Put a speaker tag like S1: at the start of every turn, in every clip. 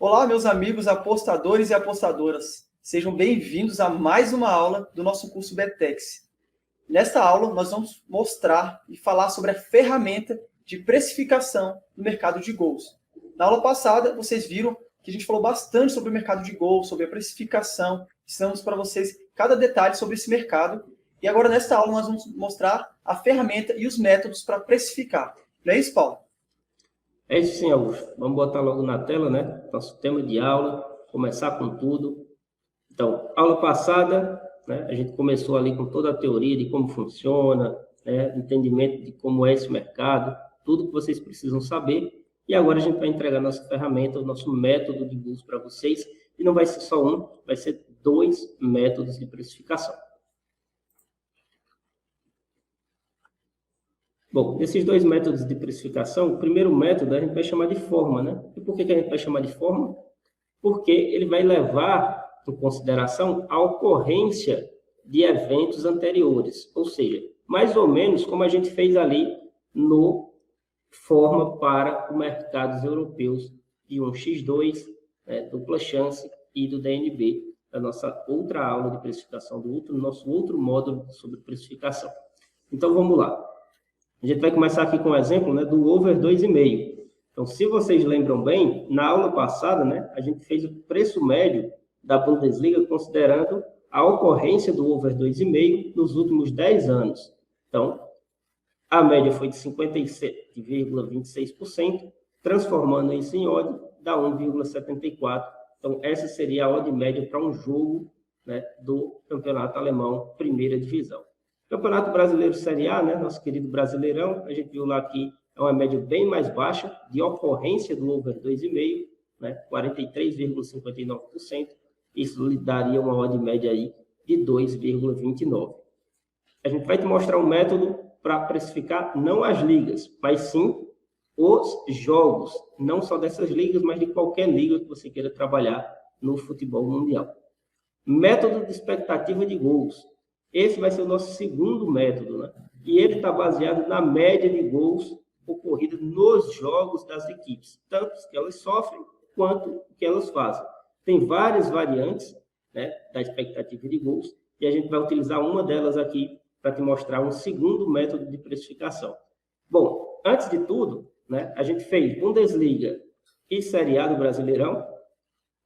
S1: Olá, meus amigos apostadores e apostadoras. Sejam bem-vindos a mais uma aula do nosso curso BetEx. Nesta aula, nós vamos mostrar e falar sobre a ferramenta de precificação no mercado de gols. Na aula passada, vocês viram que a gente falou bastante sobre o mercado de gols, sobre a precificação. Ensinamos para vocês cada detalhe sobre esse mercado. E agora, nesta aula, nós vamos mostrar a ferramenta e os métodos para precificar. Não é isso, Paulo?
S2: É isso sim, Augusto. Vamos botar logo na tela, né? Nosso tema de aula, começar com tudo. Então, aula passada, né, a gente começou ali com toda a teoria de como funciona, né, entendimento de como é esse mercado, tudo que vocês precisam saber. E agora a gente vai entregar nossa ferramenta, o nosso método de busca para vocês. E não vai ser só um, vai ser 2 métodos de precificação. Bom, esses 2 métodos de precificação, o primeiro método a gente vai chamar de forma, né? E por que a gente vai chamar de forma? Porque ele vai levar em consideração a ocorrência de eventos anteriores, ou seja, mais ou menos como a gente fez ali no forma para os mercados europeus de 1x2, né, dupla chance e do DNB, da nossa outra aula de precificação, do nosso outro módulo sobre precificação. Então, vamos lá. A gente vai começar aqui com um exemplo, né, do over 2,5. Então, se vocês lembram bem, na aula passada, né, a gente fez o preço médio da Bundesliga considerando a ocorrência do over 2,5 nos últimos 10 anos. Então, a média foi de 57,26%, transformando isso em odd, dá 1,74. Então, essa seria a odd média para um jogo, né, do campeonato alemão, primeira divisão. Campeonato Brasileiro Série A, né, nosso querido Brasileirão, a gente viu lá que é uma média bem mais baixa de ocorrência do over 2,5, né, 43,59%. Isso lhe daria uma odd média aí de 2,29. A gente vai te mostrar um método para precificar não as ligas, mas sim os jogos, não só dessas ligas, mas de qualquer liga que você queira trabalhar no futebol mundial. Método de expectativa de gols. Esse vai ser o nosso segundo método, né? E ele está baseado na média de gols ocorrida nos jogos das equipes, tanto que elas sofrem quanto que elas fazem. Tem várias variantes, né, da expectativa de gols, e a gente vai utilizar uma delas aqui para te mostrar um segundo método de precificação. Bom, antes de tudo, né, a gente fez Bundesliga e Série A do Brasileirão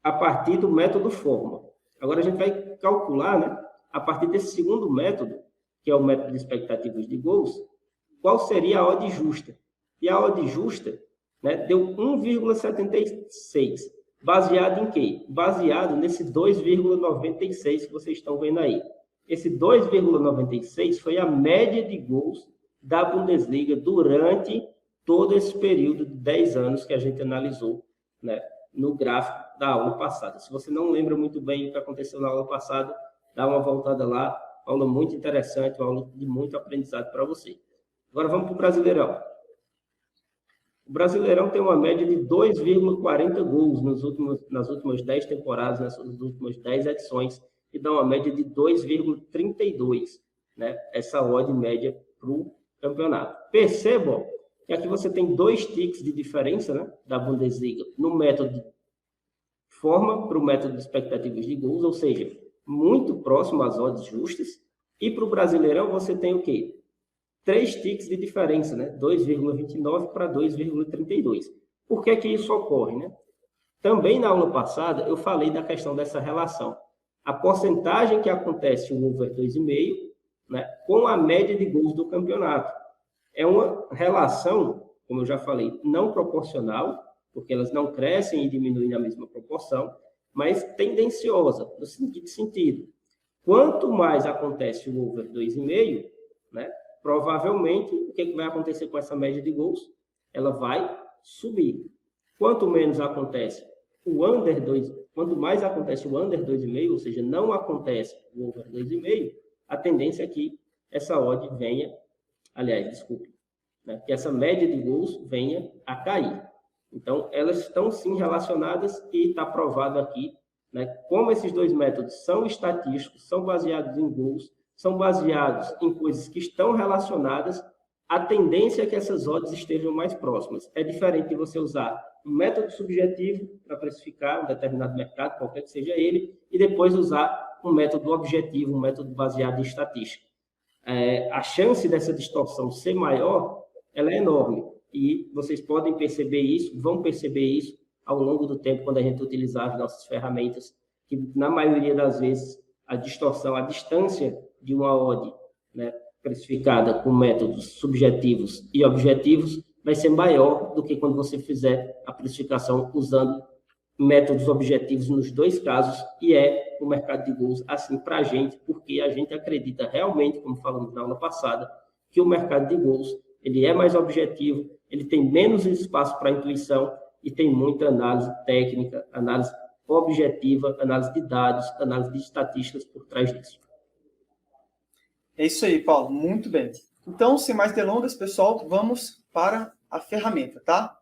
S2: a partir do método forma. Agora a gente vai calcular, né, a partir desse segundo método, que é o método de expectativas de gols, qual seria a odd justa. E a odd justa, né, deu 1,76. Baseado em quê? Baseado nesse 2,96 que vocês estão vendo aí. Esse 2,96 foi a média de gols da Bundesliga durante todo esse período de 10 anos que a gente analisou, né, no gráfico da aula passada. Se você não lembra muito bem o que aconteceu na aula passada, dá uma voltada lá, aula muito interessante, uma aula de muito aprendizado para você. Agora vamos para o Brasileirão. O Brasileirão tem uma média de 2,40 gols nas últimas 10 temporadas, nas últimas 10 edições, e dá uma média de 2,32, né? Essa odd média para o campeonato. Percebam que aqui você tem 2 ticks de diferença, né, da Bundesliga no método de forma para o método de expectativas de gols, ou seja, muito próximo às odds justas. E para o Brasileirão você tem o quê? 3 ticks de diferença, né? 2,29 para 2,32. Por que que isso ocorre, né? Também na aula passada eu falei da questão dessa relação. A porcentagem que acontece o over 2,5, né, com a média de gols do campeonato. É uma relação, como eu já falei, não proporcional, porque elas não crescem e diminuem na mesma proporção, mas tendenciosa, no seguinte sentido. Quanto mais acontece o over 2,5, né, provavelmente, o que vai acontecer com essa média de gols? Ela vai subir. Quanto menos acontece o under 2, quanto mais acontece o under 2,5, ou seja, não acontece o over 2,5, a tendência é que essa odd venha, aliás, desculpe, né, que essa média de gols venha a cair. Então, elas estão sim relacionadas e está provado aqui, né, como esses 2 métodos são estatísticos, são baseados em gols, são baseados em coisas que estão relacionadas, a tendência é que essas odds estejam mais próximas. É diferente de você usar um método subjetivo para precificar um determinado mercado, qualquer que seja ele, e depois usar um método objetivo, um método baseado em estatística. A chance dessa distorção ser maior, ela é enorme. E vocês podem perceber isso, vão perceber isso ao longo do tempo, quando a gente utilizar as nossas ferramentas, que na maioria das vezes a distorção, a distância de uma odd, né, precificada com métodos subjetivos e objetivos, vai ser maior do que quando você fizer a precificação usando métodos objetivos nos dois casos, e é o mercado de gols assim para a gente, porque a gente acredita realmente, como falamos na aula passada, que o mercado de gols ele é mais objetivo, ele tem menos espaço para intuição e tem muita análise técnica, análise objetiva, análise de dados, análise de estatísticas por trás disso.
S1: É isso aí, Paulo. Muito bem. Então, sem mais delongas, pessoal, vamos para a ferramenta, tá?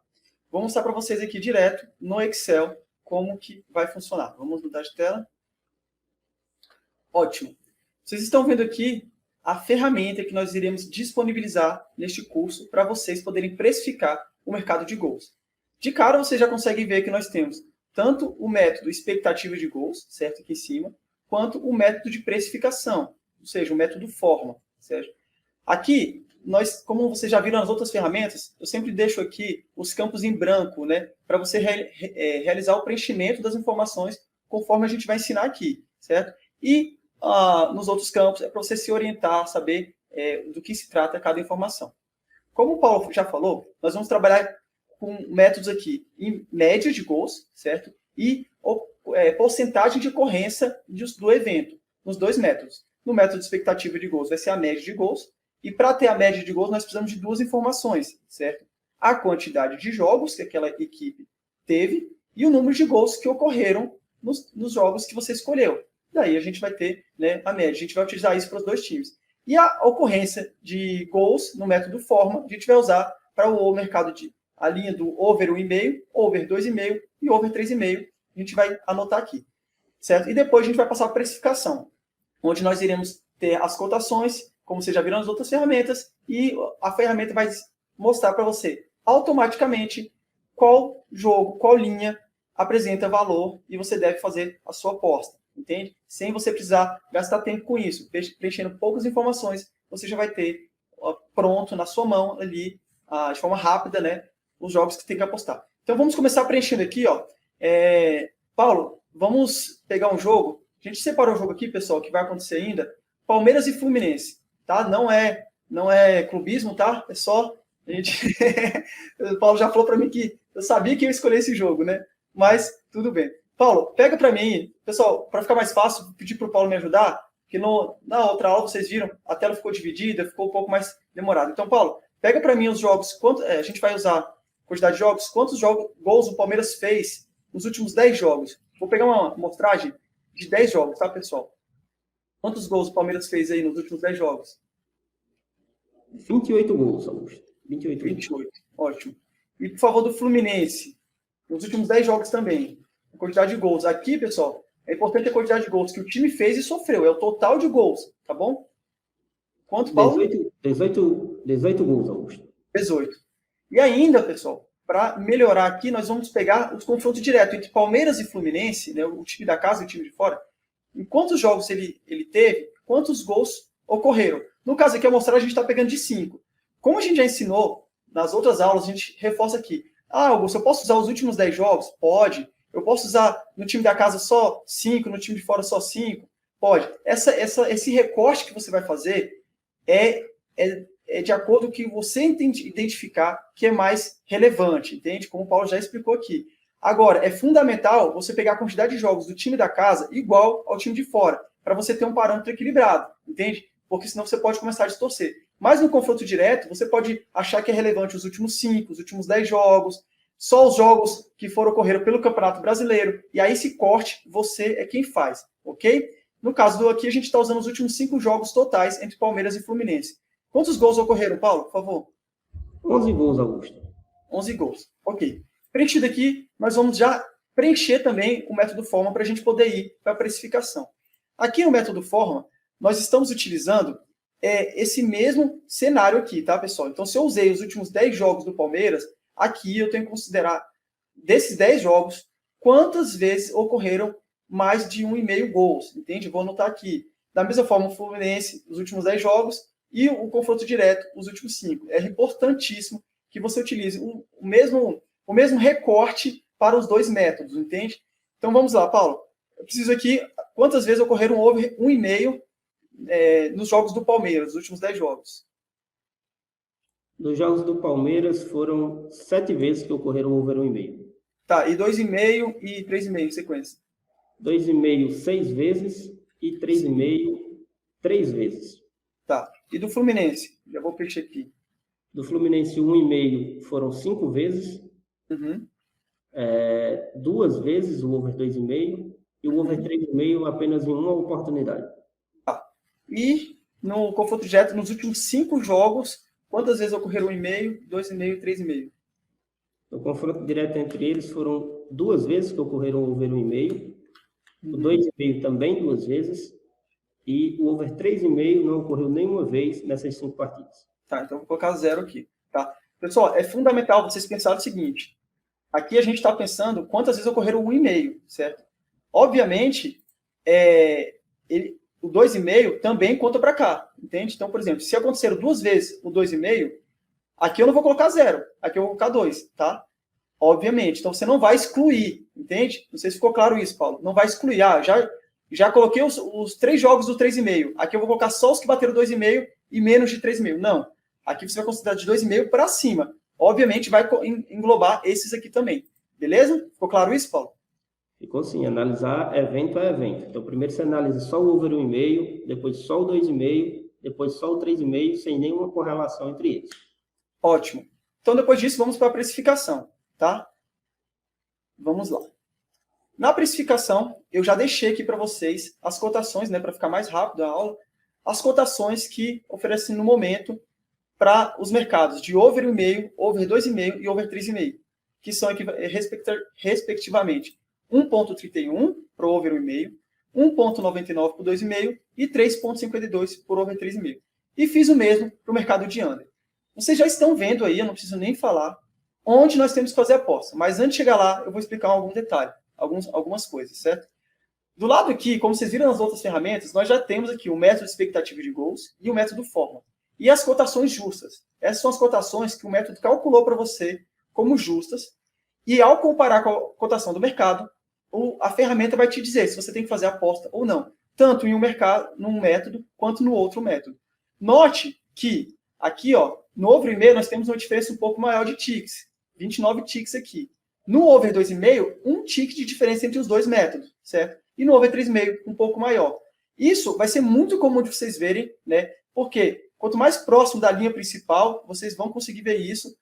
S1: Vou mostrar para vocês aqui direto no Excel como que vai funcionar. Vamos mudar de tela. Ótimo. Vocês estão vendo aqui a ferramenta que nós iremos disponibilizar neste curso para vocês poderem precificar o mercado de gols. De cara, vocês já conseguem ver que nós temos tanto o método expectativa de gols, certo, aqui em cima, quanto o método de precificação, ou seja, o método forma, certo? Aqui, nós, como vocês já viram nas outras ferramentas, eu sempre deixo aqui os campos em branco, né, para você realizar o preenchimento das informações conforme a gente vai ensinar aqui, certo? E nos outros campos é para você se orientar, saber do que se trata cada informação. Como o Paulo já falou, nós vamos trabalhar com métodos aqui em média de gols, certo? E porcentagem de ocorrência do evento, nos dois métodos. No método de expectativa de gols vai ser a média de gols, e para ter a média de gols nós precisamos de duas informações, certo? A quantidade de jogos que aquela equipe teve e o número de gols que ocorreram nos jogos que você escolheu. Daí a gente vai ter, né, a média. A gente vai utilizar isso para os dois times. E a ocorrência de gols no método forma, a gente vai usar para o mercado de a linha do over 1,5, over 2,5 e over 3,5. A gente vai anotar aqui, certo? E depois a gente vai passar a precificação, onde nós iremos ter as cotações, como vocês já viram nas outras ferramentas, e a ferramenta vai mostrar para você automaticamente qual jogo, qual linha apresenta valor e você deve fazer a sua aposta, entende? Sem você precisar gastar tempo com isso. Preenchendo poucas informações, você já vai ter pronto na sua mão ali, de forma rápida, né, os jogos que tem que apostar. Então vamos começar preenchendo aqui, ó. Paulo, vamos pegar um jogo. A gente separou o jogo aqui, pessoal, que vai acontecer ainda. Palmeiras e Fluminense, tá? Não é clubismo, tá? É só a gente... O Paulo já falou para mim que eu sabia que eu ia escolher esse jogo, né? Mas tudo bem. Paulo, pega para mim, pessoal, para ficar mais fácil, vou pedir para o Paulo me ajudar, porque na outra aula vocês viram, a tela ficou dividida, ficou um pouco mais demorado. Então, Paulo, pega para mim os jogos, a gente vai usar a quantidade de jogos, quantos gols o Palmeiras fez nos últimos 10 jogos. Vou pegar uma amostragem de 10 jogos, tá, pessoal? Quantos gols o Palmeiras fez aí nos últimos 10 jogos?
S2: 28 gols, Augusto. 28.
S1: Ótimo. E, por favor, do Fluminense, nos últimos 10 jogos também. A quantidade de gols. Aqui, pessoal, é importante a quantidade de gols que o time fez e sofreu. É o total de gols, tá bom? Quanto, Paulo?
S2: 18 gols, Augusto.
S1: 18. E ainda, pessoal, para melhorar aqui, nós vamos pegar o confronto direto entre Palmeiras e Fluminense, né, o time da casa e o time de fora. Em quantos jogos ele teve, quantos gols ocorreram. No caso aqui, a amostragem a gente está pegando de 5. Como a gente já ensinou nas outras aulas, a gente reforça aqui. Augusto, eu posso usar os últimos 10 jogos? Pode. Eu posso usar no time da casa só 5, no time de fora só 5? Pode. Esse recorte que você vai fazer é de acordo com o que você identificar que é mais relevante, entende? Como o Paulo já explicou aqui. Agora, é fundamental você pegar a quantidade de jogos do time da casa igual ao time de fora, para você ter um parâmetro equilibrado, entende? Porque senão você pode começar a distorcer. Mas no confronto direto, você pode achar que é relevante os últimos 5, os últimos 10 jogos, só os jogos que ocorreram pelo Campeonato Brasileiro, e aí esse corte você é quem faz, ok? No caso do aqui, a gente está usando os últimos 5 jogos totais entre Palmeiras e Fluminense. Quantos gols ocorreram, Paulo, por favor?
S2: 11 gols, Augusto.
S1: 11 gols, ok. Preenchido aqui, nós vamos já preencher também o método forma para a gente poder ir para a precificação. Aqui no método forma, nós estamos utilizando esse mesmo cenário aqui, tá, pessoal? Então, se eu usei os últimos 10 jogos do Palmeiras, aqui eu tenho que considerar desses 10 jogos, quantas vezes ocorreram mais de 1,5 gols, entende? Vou anotar aqui. Da mesma forma, o Fluminense, os últimos 10 jogos, e o confronto direto, os últimos 5. É importantíssimo que você utilize o mesmo recorte para os dois métodos, entende? Então, vamos lá, Paulo. Eu preciso aqui, quantas vezes ocorreram over 1,5 nos jogos do Palmeiras, os últimos 10 jogos?
S2: Nos jogos do Palmeiras, foram 7 vezes que ocorreram over 1,5.
S1: Tá, e 2,5 e 3,5 em sequência?
S2: 2,5, 6 vezes, e 3,5, 3 vezes.
S1: Tá, e do Fluminense? Já vou preencher aqui.
S2: Do Fluminense, 1,5 foram 5 vezes.
S1: Uhum.
S2: 2 vezes o over 2,5 e o over 3,5 apenas em uma oportunidade.
S1: Tá. E no confronto direto, nos últimos 5 jogos, quantas vezes ocorreram 1,5, 2,5 e 3,5?
S2: No confronto direto entre eles, foram 2 vezes que ocorreram over 1,5. O 2,5 também 2 vezes. E o over 3,5 não ocorreu nenhuma vez nessas 5 partidas.
S1: Tá, então vou colocar 0 aqui. Tá? Pessoal, é fundamental vocês pensarem o seguinte. Aqui a gente está pensando quantas vezes ocorreram 1,5, certo? Obviamente, o 2,5 também conta para cá, entende? Então, por exemplo, se aconteceram 2 vezes o 2,5, aqui eu não vou colocar 0, aqui eu vou colocar 2, tá? Obviamente. Então, você não vai excluir, entende? Não sei se ficou claro isso, Paulo. Não vai excluir. Já coloquei os 3 jogos do 3,5. Aqui eu vou colocar só os que bateram 2,5 e menos de 3,5. Não. Aqui você vai considerar de 2,5 para cima. Obviamente, vai englobar esses aqui também. Beleza? Ficou claro isso, Paulo?
S2: Ficou sim. Analisar evento a evento. Então, primeiro você analisa só o over 1,5, depois só o 2,5, depois só o 3,5, sem nenhuma correlação entre eles.
S1: Ótimo. Então, depois disso, vamos para a precificação, tá? Vamos lá. Na precificação, eu já deixei aqui para vocês as cotações, né, para ficar mais rápido a aula, as cotações que oferecem no momento para os mercados de over 1,5, over 2,5 e over 3,5, que são respectivamente 1,31 para o over 1,5, 1,99 para o 2,5 e 3,52 por over 3,5. E fiz o mesmo para o mercado de under. Vocês já estão vendo aí, eu não preciso nem falar, onde nós temos que fazer a aposta. Mas antes de chegar lá, eu vou explicar algum detalhe, algumas coisas, certo? Do lado aqui, como vocês viram nas outras ferramentas, nós já temos aqui o método expectativa de gols e o método fórmula. E as cotações justas. Essas são as cotações que o método calculou para você como justas. E ao comparar com a cotação do mercado, a ferramenta vai te dizer se você tem que fazer aposta ou não. Tanto em num método, quanto no outro método. Note que aqui, ó, no over 1,5, nós temos uma diferença um pouco maior de ticks. 29 ticks aqui. No over 2,5, um tick de diferença entre os dois métodos, certo? E no over 3,5, um pouco maior. Isso vai ser muito comum de vocês verem, né? Porque quanto mais próximo da linha principal, vocês vão conseguir ver isso.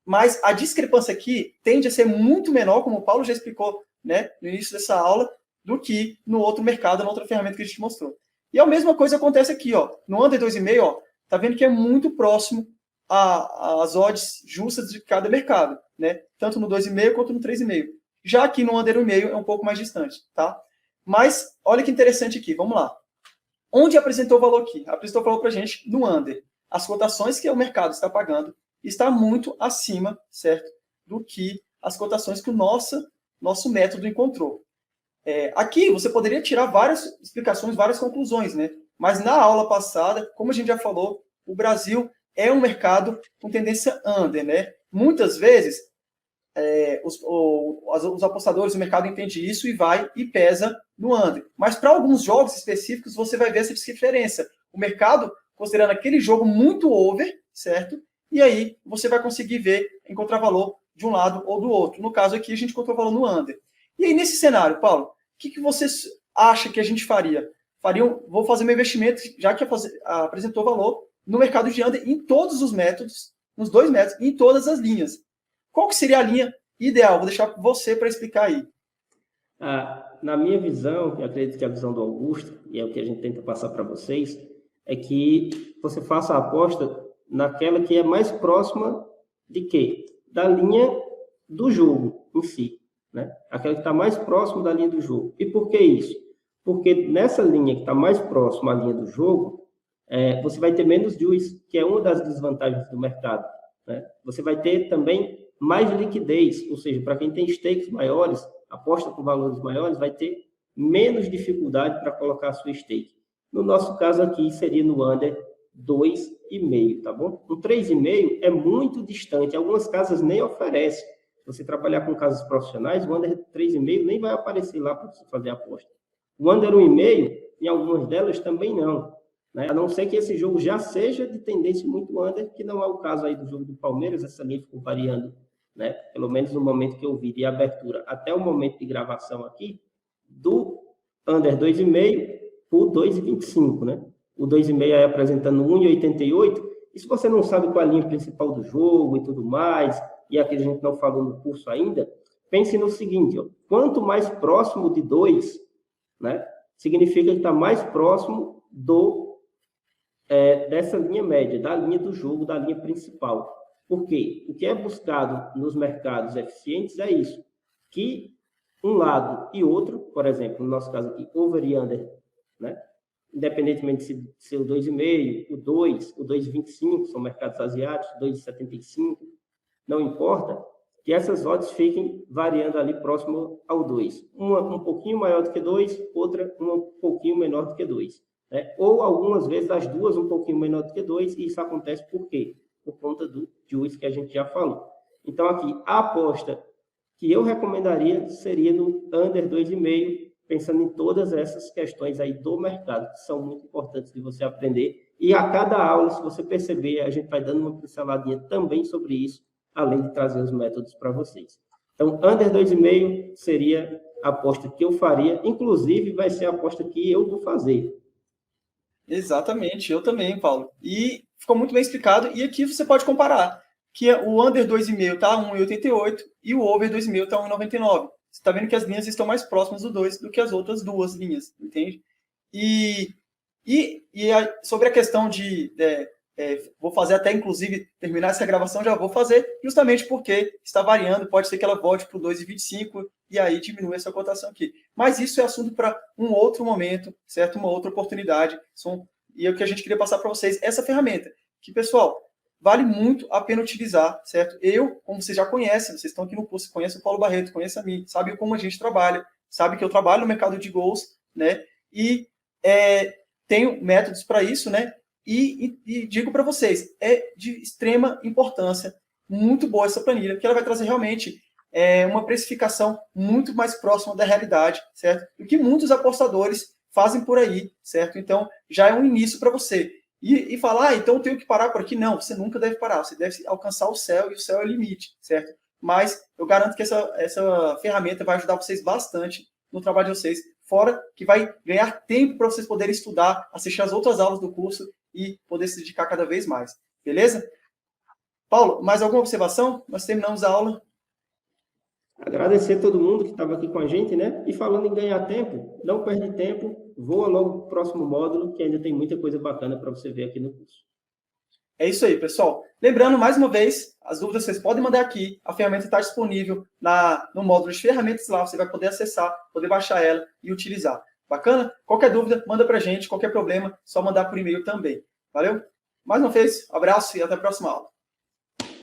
S1: Mas a discrepância aqui tende a ser muito menor, como o Paulo já explicou, né, no início dessa aula, do que no outro mercado, na outra ferramenta que a gente mostrou. E a mesma coisa acontece aqui, ó. No under 2,5, ó, tá vendo que é muito próximo às odds justas de cada mercado, né? Tanto no 2,5 quanto no 3,5. Já aqui no under 1,5 é um pouco mais distante, tá? Mas olha que interessante aqui, vamos lá. Onde apresentou o valor aqui? Apresentou o valor para a gente no under. As cotações que o mercado está pagando está muito acima, certo? Do que as cotações que o nosso método encontrou. Aqui você poderia tirar várias explicações, várias conclusões, né? Mas na aula passada, como a gente já falou, o Brasil é um mercado com tendência under, né? Muitas vezes os apostadores do mercado entendem isso e vai e pesa no under. Mas para alguns jogos específicos você vai ver essa diferença. O mercado considerando aquele jogo muito over, certo? E aí você vai conseguir encontrar valor de um lado ou do outro. No caso aqui a gente encontrou valor no under. E aí nesse cenário, Paulo, o que você acha que a gente faria? Vou fazer meu investimento, já que apresentou valor, no mercado de under em todos os métodos, nos dois métodos, em todas as linhas. Qual que seria a linha ideal? Vou deixar você para explicar aí.
S2: Na minha visão, eu acredito que a visão do Augusto, e é o que a gente tenta passar para vocês, é que você faça a aposta naquela que é mais próxima de quê? Da linha do jogo em si, né? Aquela que está mais próxima da linha do jogo. E por que isso? Porque nessa linha que está mais próxima à linha do jogo, você vai ter menos juice, que é uma das desvantagens do mercado, né? Você vai ter também mais liquidez, ou seja, para quem tem stakes maiores, aposta com valores maiores, vai ter menos dificuldade para colocar a sua stake. No nosso caso aqui, seria no under 2,5, tá bom? Um 3,5 é muito distante, algumas casas nem oferecem. Se você trabalhar com casas profissionais, o under 3,5 nem vai aparecer lá para você fazer a aposta. O under 1,5, em algumas delas, também não. Né? A não ser que esse jogo já seja de tendência muito under, que não é o caso aí do jogo do Palmeiras, essa linha ficou variando, né? Pelo menos no momento que eu vi de abertura até o momento de gravação aqui, do under 2,5 por 2,25, né? O 2,5 aí apresentando 1,88, e se você não sabe qual é a linha principal do jogo e tudo mais, e aqui a gente não falou no curso ainda, pense no seguinte, ó, quanto mais próximo de 2, né, significa que está mais próximo dessa linha média, da linha do jogo, da linha principal. Por quê? O que é buscado nos mercados eficientes é isso, que um lado e outro, por exemplo, no nosso caso aqui, over e under, né? Independentemente de ser o 2,5, o 2, o 2,25, são mercados asiáticos, 2,75, não importa, que essas odds fiquem variando ali próximo ao 2. Uma um pouquinho maior do que 2, outra um pouquinho menor do que 2. Né? Ou algumas vezes as duas um pouquinho menor do que 2, e isso acontece por quê? Por conta do juice que a gente já falou. Então aqui, a aposta que eu recomendaria seria no under 2,5, pensando em todas essas questões aí do mercado, que são muito importantes de você aprender. E a cada aula, se você perceber, a gente vai dando uma pinceladinha também sobre isso, além de trazer os métodos para vocês. Então, under 2,5 seria a aposta que eu faria, inclusive vai ser a aposta que eu vou fazer.
S1: Exatamente, eu também, Paulo. E ficou muito bem explicado, e aqui você pode comparar, que o under 2,5 está 1,88 e o over 2,5 está 1,99. Você está vendo que as linhas estão mais próximas do 2 do que as outras duas linhas, entende? E sobre a questão de... vou fazer até, inclusive, terminar essa gravação, já vou fazer, justamente porque está variando, pode ser que ela volte para o 2,25 e aí diminui essa cotação aqui. Mas isso é assunto para um outro momento, certo? Uma outra oportunidade. E é o que a gente queria passar para vocês, essa ferramenta, que, pessoal, vale muito a pena utilizar, certo? Eu, como vocês já conhecem, vocês estão aqui no curso, conhecem o Paulo Barreto, conhecem a mim, sabem como a gente trabalha, sabem que eu trabalho no mercado de gols, né? E tenho métodos para isso, né? E digo para vocês, é de extrema importância, muito boa essa planilha, porque ela vai trazer realmente uma precificação muito mais próxima da realidade, certo? O que muitos apostadores fazem por aí, certo? Então, já é um início para você. E falar, então eu tenho que parar por aqui? Não, você nunca deve parar, você deve alcançar o céu, e o céu é o limite, certo? Mas eu garanto que essa ferramenta vai ajudar vocês bastante no trabalho de vocês, fora que vai ganhar tempo para vocês poderem estudar, assistir as outras aulas do curso e poder se dedicar cada vez mais, beleza? Paulo, mais alguma observação? Nós terminamos a aula.
S2: Agradecer a todo mundo que estava aqui com a gente, né? E falando em ganhar tempo, não perde tempo, voa logo para o próximo módulo, que ainda tem muita coisa bacana para você ver aqui no curso.
S1: É isso aí, pessoal. Lembrando, mais uma vez, as dúvidas vocês podem mandar aqui, a ferramenta está disponível no módulo de ferramentas lá, você vai poder acessar, poder baixar ela e utilizar. Bacana? Qualquer dúvida, manda para a gente, qualquer problema, só mandar por e-mail também. Valeu? Mais uma vez, abraço e até a próxima aula.